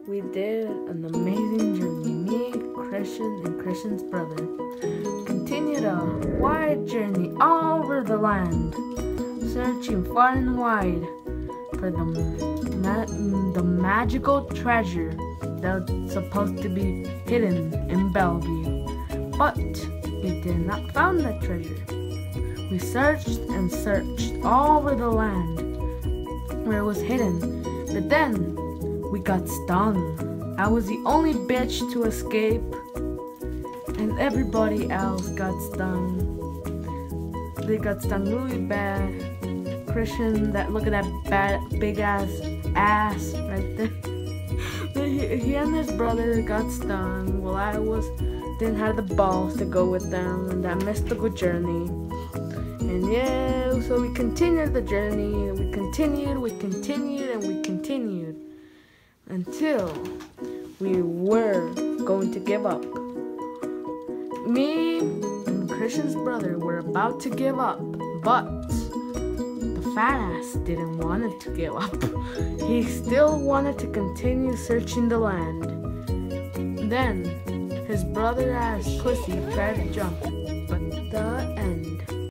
we did an amazing journey. Me, Christian, and Christian's brother continued a wide journey all over the land, searching far and wide for the magical treasure that's supposed to be hidden in Bellevue. But we did not find that treasure. We searched and searched all over the land where it was hidden, but then we got stung. I was the only bitch to escape, and everybody else got stung. They got stung really bad. Christian, look at that big ass right there. He and his brother got stung while I didn't have the balls to go with them on that mystical journey. And yeah, so we continued the journey, and we continued, and we continued until we were going to give up. Me and Christian's brother were about to give up, but the fat ass didn't want to give up. He still wanted to continue searching the land. Then his brother ass pussy tried to jump, but